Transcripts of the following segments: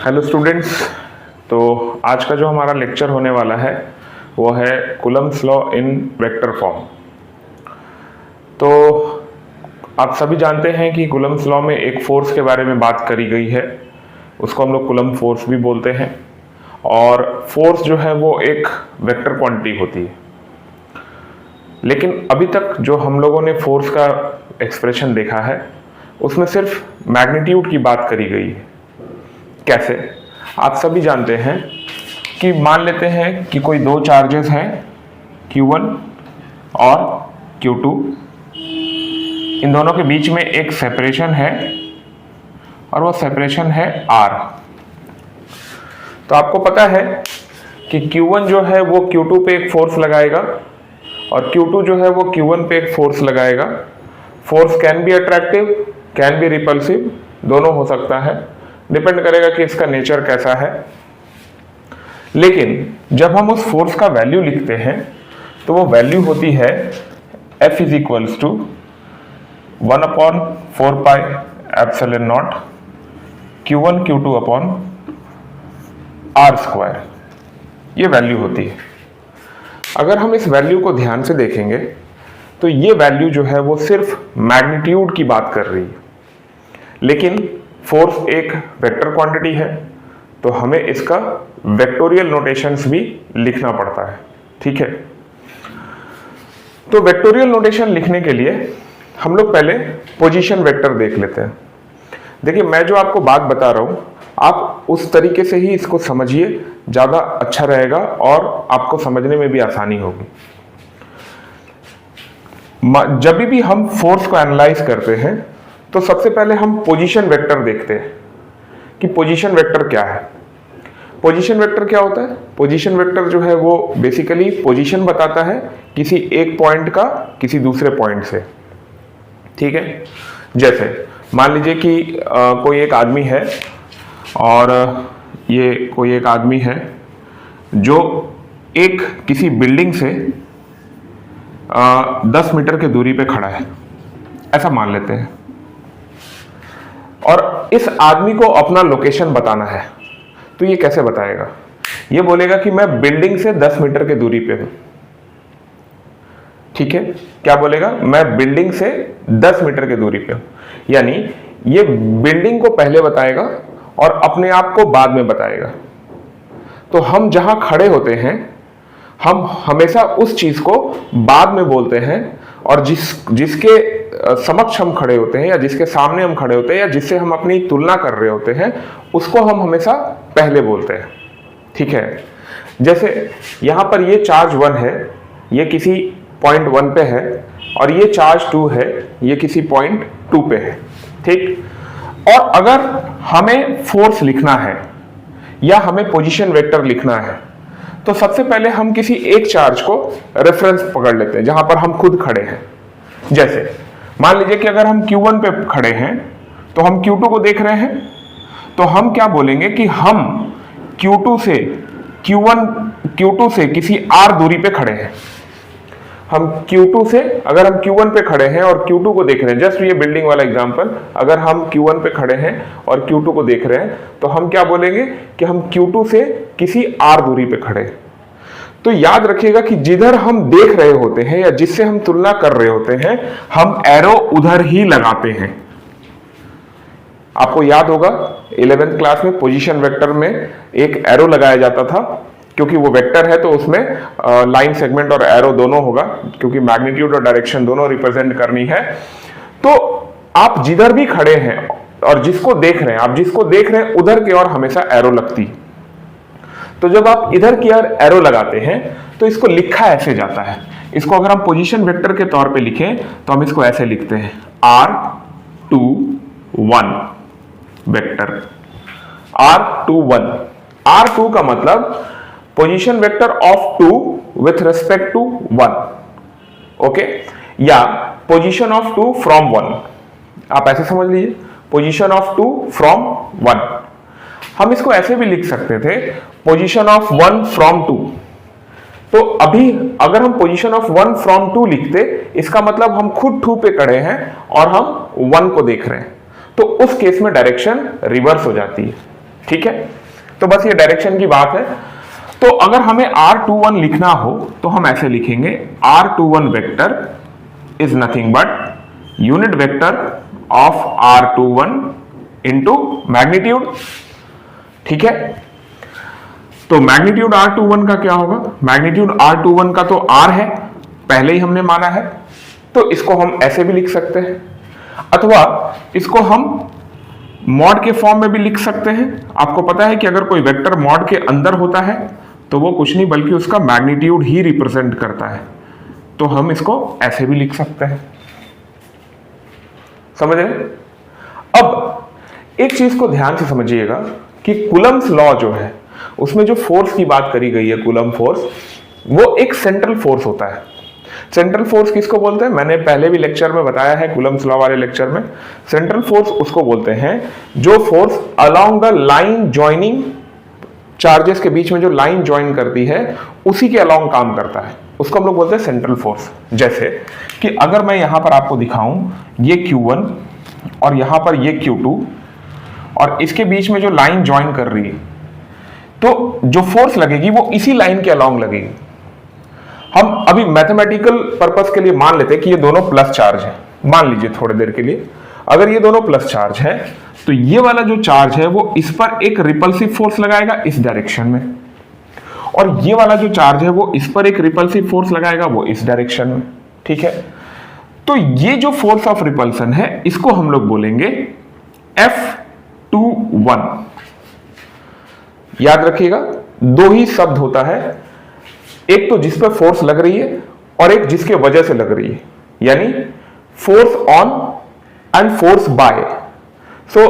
Hello students. तो आज का जो हमारा लेक्चर होने वाला है वो है Coulomb's law in vector form. तो आप सभी जानते हैं कि कूलम्ब्स लॉ में एक फोर्स के बारे में बात करी गई है, उसको हम लोग कूलम्ब फोर्स भी बोलते हैं। और फोर्स जो है वो एक वेक्टर क्वांटिटी होती है, लेकिन अभी तक जो हम लोगों ने फोर्स का एक्सप्रेशन देखा है उसमें सिर्फ मैग्नीट्यूड की बात करी गई है। कैसे? आप सभी जानते हैं कि मान लेते हैं कि कोई दो चार्जेस हैं Q1 और Q2, इन दोनों के बीच में एक सेपरेशन है और वो सेपरेशन है R। तो आपको पता है कि Q1 जो है वो Q2 पे एक फोर्स लगाएगा और Q2 जो है वो Q1 पे एक फोर्स लगाएगा। Force can be attractive, can be repulsive, दोनों हो सकता है, डिपेंड करेगा कि इसका नेचर कैसा है। लेकिन जब हम उस फोर्स का वैल्यू लिखते हैं तो वो वैल्यू होती है F is equals to 1/4 pi epsilon naught Q1 Q2 upon R square, ये वैल्यू होती है। अगर हम इस वैल्यू को ध्यान से देखेंगे तो ये वैल्यू जो है वो सिर्फ मैग्नीट्यूड की बात कर रही है, लेकिन फोर्स एक वेक्टर क्वांटिटी है तो हमें इसका वेक्टोरियल नोटेशंस भी लिखना पड़ता है। ठीक है, तो वेक्टोरियल नोटेशन लिखने के लिए हम लोग पहले पोजीशन वेक्टर देख लेते हैं। देखिए, मैं जो आपको बात बता रहा हूं आप उस तरीके से ही इसको समझिए, ज्यादा अच्छा रहेगा और आपको समझने में भी आसानी होगी। जब भी हम फोर्स को एनालाइज करते हैं तो सबसे पहले हम पोजीशन वेक्टर देखते हैं कि पोजीशन वेक्टर क्या है। पोजीशन वेक्टर क्या होता है? पोजीशन वेक्टर जो है वो बेसिकली पोजीशन बताता है किसी एक पॉइंट का किसी दूसरे पॉइंट से। ठीक है, जैसे मान लीजिए कि कोई एक आदमी है और ये कोई एक आदमी है जो एक किसी बिल्डिंग से 10 मीटर की दूरी पे खड़ा है, ऐसा मान लेते हैं, और इस आदमी को अपना लोकेशन बताना है। तो ये कैसे बताएगा? ये बोलेगा कि मैं बिल्डिंग से 10 मीटर की दूरी पे हूं। ठीक है, क्या बोलेगा? मैं बिल्डिंग से 10 मीटर की दूरी पे हूं, यानी ये बिल्डिंग को पहले बताएगा और अपने आप को बाद में बताएगा। तो हम जहां खड़े होते हैं हम हमेशा उस चीज को बाद में बोलते हैं, और जिसके समक्ष हम खड़े होते हैं या जिसके सामने हम खड़े होते हैं या जिससे हम अपनी तुलना कर रहे होते हैं उसको हम हमेशा पहले बोलते हैं। ठीक है, जैसे यहां पर ये चार्ज 1 है, ये किसी पॉइंट 1 पे है, और ये चार्ज 2 है, ये किसी पॉइंट 2 पे है। ठीक, और अगर हमें फोर्स लिखना है या हमें पोजीशन वेक्टर लिखना है तो सबसे पहले हम किसी एक चार्ज को रेफरेंस पकड़ लेते हैं जहां पर हम खुद खड़े हैं। जैसे मान लीजिए कि अगर हम Q1 पे खड़े हैं तो हम Q2 को देख रहे हैं, तो हम क्या बोलेंगे कि हम Q2 से किसी R दूरी पे खड़े हैं। हम Q2 से, अगर हम Q1 पे खड़े हैं और Q2 को देख रहे हैं, जस्ट ये बिल्डिंग वाला एग्जांपल, अगर हम Q1 पे खड़े हैं और Q2 को देख रहे हैं तो हम क्या बोलेंगे कि हम Q2 से किसी R दूरी पे खड़े हैं। तो याद रखिएगा कि जिधर हम देख रहे होते हैं या जिससे हम तुलना कर रहे होते हैं हम एरो उधर ही लगाते हैं। आपको याद होगा 11th क्लास में पोजीशन वेक्टर में एक एरो लगाया जाता था, क्योंकि वो वेक्टर है तो उसमें लाइन सेगमेंट और एरो दोनों होगा, क्योंकि मैग्नीट्यूड और डायरेक्शन दोनों रिप्रेजेंट करनी है। तो आप जिधर भी खड़े हैं और जिसको देख रहे हैं, आप जिसको देख रहे हैं उधर की ओर हमेशा एरो लगती। तो जब आप इधर की ओर एरो लगाते हैं तो इसको लिखा ऐसे जाता है। इसको अगर हम पोजीशन वेक्टर के तौर पे लिखें तो हम इसको ऐसे लिखते हैं R21 वेक्टर, R21। R2 का मतलब position vector of 2 with respect to 1, okay, या पोजीशन ऑफ 2 फ्रॉम 1। आप ऐसे समझ लीजिए, पोजीशन ऑफ 2 फ्रॉम 1। हम इसको ऐसे भी लिख सकते थे, पोजीशन ऑफ 1 फ्रॉम 2। तो अभी अगर हम पोजीशन ऑफ 1 फ्रॉम 2 लिखते, इसका मतलब हम खुद 2 पे खड़े हैं और हम 1 को देख रहे हैं, तो उस केस में डायरेक्शन रिवर्स हो जाती है। ठीक है, तो बस ये डायरेक्शन की बात है। तो अगर हमें R21 लिखना हो तो हम ऐसे लिखेंगे, R21 vector is nothing but unit vector of R21 into magnitude. ठीक है, तो मैग्नीट्यूड R21 का क्या होगा, मैग्नीट्यूड R21 का तो R है, पहले ही हमने माना है, तो इसको हम ऐसे भी लिख सकते हैं, अथवा इसको हम मॉड के फॉर्म में भी लिख सकते हैं। आपको पता है कि अगर कोई वेक्टर मॉड के अंदर होता है तो वो कुछ नहीं बल्कि उसका मैग्नीट्यूड ही रिप्रेजेंट करता है, तो हम इसको ऐसे भी लिख सकते हैं। समझ रहे? अब एक चीज को ध्यान से समझिएगा कि कूलम्ब्स लॉ जो है उसमें जो फोर्स की बात करी गई है, कूलम्ब फोर्स, वो एक सेंट्रल फोर्स होता है। सेंट्रल फोर्स किसको बोलते हैं, मैंने पहले भी लेक्चर में बताया है, कूलम्ब्स लॉ वाले लेक्चर में। सेंट्रल फोर्स उसको बोलते हैं जो force along the line joining, charges के बीच में जो लाइन ज्वाइन करती है उसी के अलोंग काम करता है, उसको हम लोग बोलते हैं सेंट्रल फोर्स। जैसे कि अगर मैं यहां पर आपको दिखाऊं ये Q1 और यहां पर ये Q2 और इसके बीच में जो लाइन ज्वाइन कर रही है, तो जो फोर्स लगेगी वो इसी लाइन के अलोंग लगेगी। हम अभी मैथमेटिकल पर्पस के लिए मान लेते हैं कि ये दोनों प्लस चार्ज है, मान लीजिए थोड़ी देर के लिए, अगर ये दोनों प्लस चार्ज है तो ये वाला जो चार्ज है वो इस पर एक रिपल्सिव फोर्स लगाएगा इस डायरेक्शन में, और ये वाला जो चार्ज है वो इस पर एक रिपल्सिव फोर्स लगाएगा वो इस डायरेक्शन में। ठीक है, तो ये जो फोर्स ऑफ रिपल्सन है इसको हम लोग बोलेंगे F21। याद रखिएगा, दो ही शब्द होता है, एक तो जिस पर फोर्स लग रही है और एक जिसके वजह से लग रही है, यानी force on and force by. So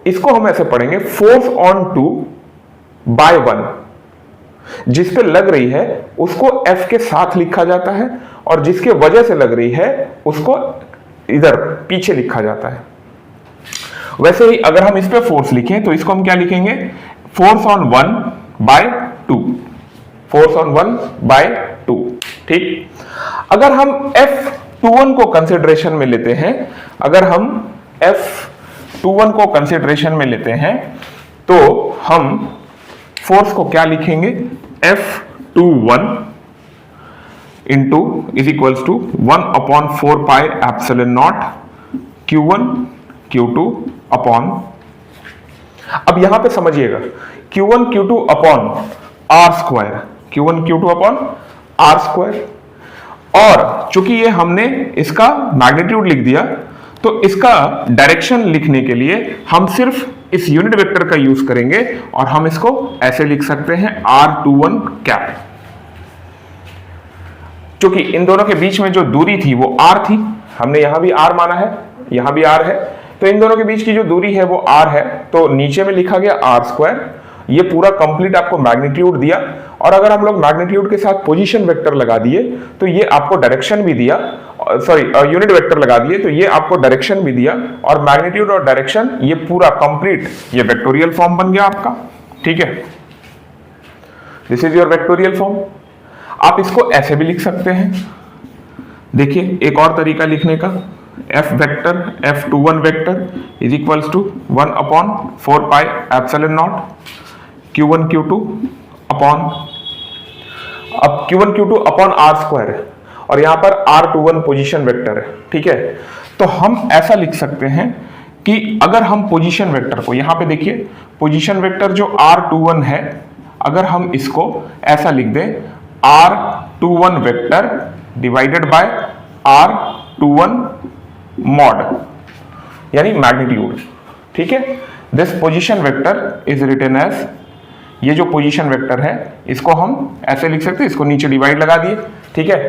इसको हम ऐसे पढ़ेंगे, force on two by one. जिस पे लग रही है उसको F के साथ लिखा जाता है और जिसके वजह से लग रही है उसको इधर पीछे लिखा जाता है। वैसे ही अगर हम इस पे फोर्स लिखें तो इसको हम क्या लिखेंगे, force on 1 by 2, force on 1 by 2। ठीक, अगर हम F21 को कंसिडरेशन में लेते हैं, अगर हम F21 को कंसिडरेशन में लेते हैं तो हम फोर्स को क्या लिखेंगे, F21 into is equals to 1/4 pi epsilon naught Q1 Q2 upon, अब यहां पे समझिएगा, Q1 Q2 upon R square, Q1 Q2 upon R square, और चूंकि ये हमने इसका मैग्नीट्यूड लिख दिया तो इसका डायरेक्शन लिखने के लिए हम सिर्फ इस यूनिट वेक्टर का यूज करेंगे और हम इसको ऐसे लिख सकते हैं R21 कैप। चूंकि इन दोनों के बीच में जो दूरी थी वो R थी, हमने यहां भी R माना है, यहां भी R है, तो इन दोनों के बीच की जो दूरी है वो R है, तो नीचे में लिखा गया R स्क्वायर। ये पूरा कंप्लीट आपको मैग्नीट्यूड दिया, और अगर हम लोग मैग्नीट्यूड के साथ पोजीशन वेक्टर लगा दिए तो ये आपको डायरेक्शन भी दिया, सॉरी यूनिट वेक्टर लगा दिए तो ये आपको डायरेक्शन भी दिया, और मैग्नीट्यूड और डायरेक्शन ये पूरा कंप्लीट ये वेक्टोरियल फॉर्म बन गया आपका। ठीक है, this is your vectorial form. आप इसको ऐसे भी लिख सकते हैं, देखिए एक और तरीका लिखने का, F vector F21 vector is equals to 1/4 pi epsilon naught Q1 Q2 upon, अब Q1 Q2 upon R square है और यहां पर R21 पोजीशन वेक्टर है। ठीक है, तो हम ऐसा लिख सकते हैं कि अगर हम पोजीशन वेक्टर को, यहां पे देखिए पोजीशन वेक्टर जो R21 है, अगर हम इसको ऐसा लिख दें R21 vector divided by R21 mod, यानी मैग्नीट्यूड। ठीक है, this position vector is written as, ये जो पोजीशन वेक्टर है इसको हम ऐसे लिख सकते हैं, इसको नीचे डिवाइड लगा दिए। ठीक है,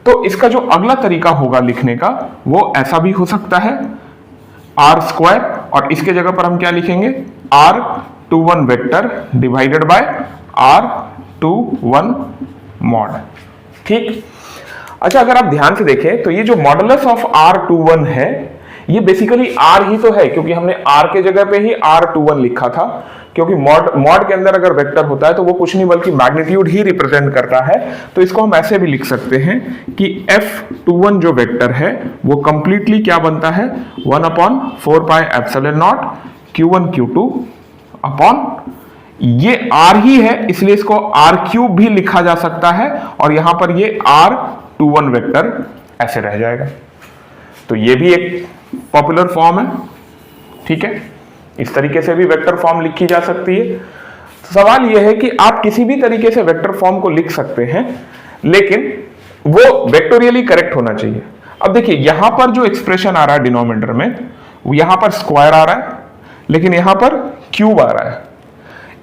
तो इसका जो अगला तरीका होगा लिखने का वो ऐसा भी हो सकता है R स्क्वायर, और इसके जगह पर हम क्या लिखेंगे, R21 vector divided by R21 mod. ठीक, अच्छा अगर आप ध्यान से देखें तो ये जो मॉडुलस ऑफ R21 है ये बेसिकली R ही तो है, क्योंकि हमने R के जगह पे ही R21 लिखा था, क्योंकि मॉड के अंदर अगर वेक्टर होता है तो वो कुछ नहीं बल्कि मैग्नीट्यूड ही रिप्रेजेंट करता है। तो इसको हम ऐसे भी लिख सकते हैं कि F21 जो वेक्टर है वो कंप्लीटली क्या बनता है, 1/4 pi epsilon naught Q1 Q2 upon ये r ही है, इसलिए इसको r³ भी लिखा जा सकता है, और यहां पर ये r21 वेक्टर ऐसे रह जाएगा। तो ये भी एक पॉपुलर फॉर्म है, ठीक है। इस तरीके से भी वेक्टर फॉर्म लिखी जा सकती है। सवाल यह है कि आप किसी भी तरीके से वेक्टर फॉर्म को लिख सकते हैं, लेकिन वो वेक्टोरियली करेक्ट होना चाहिए। अब देखिए यहां पर जो एक्सप्रेशन आ रहा है डिनोमिनेटर में, यहां पर स्क्वायर आ रहा है, लेकिन यहां पर क्यूब आ रहा है।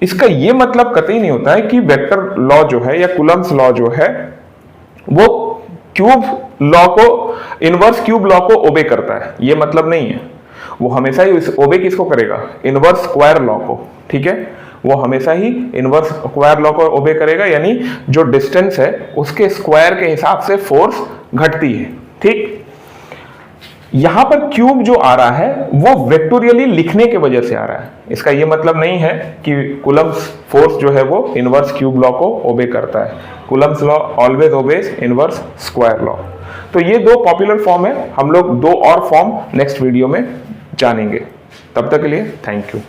इसका यह मतलब कतई नहीं होता है कि वेक्टर लॉ जो है या कूलम्स लॉ जो है वो क्यूब लॉ को, इनवर्स क्यूब लॉ को ओबे करता है, ये मतलब नहीं है। वो हमेशा ही ओबे किसको करेगा? इनवर्स स्क्वायर लॉ को, ठीक है। वो हमेशा ही इनवर्स स्क्वायर लॉ को ओबे करेगा, यानी जो डिस्टेंस है उसके स्क्वायर के हिसाब से फोर्स घटती है, ठीक। यहां पर क्यूब जो आ रहा है वो वेक्टोरियली लिखने के वजह से आ रहा है। इसका ये मतलब नहीं है कि कूलम्स फोर्स जो है वो इनवर्स क्यूब लॉ को ओबे करता है। Coulomb's law always obeys inverse square law. तो ये दो पॉपुलर फॉर्म है, हम लोग दो और फॉर्म नेक्स्ट वीडियो में जानेंगे। तब तक के लिए थैंक यू।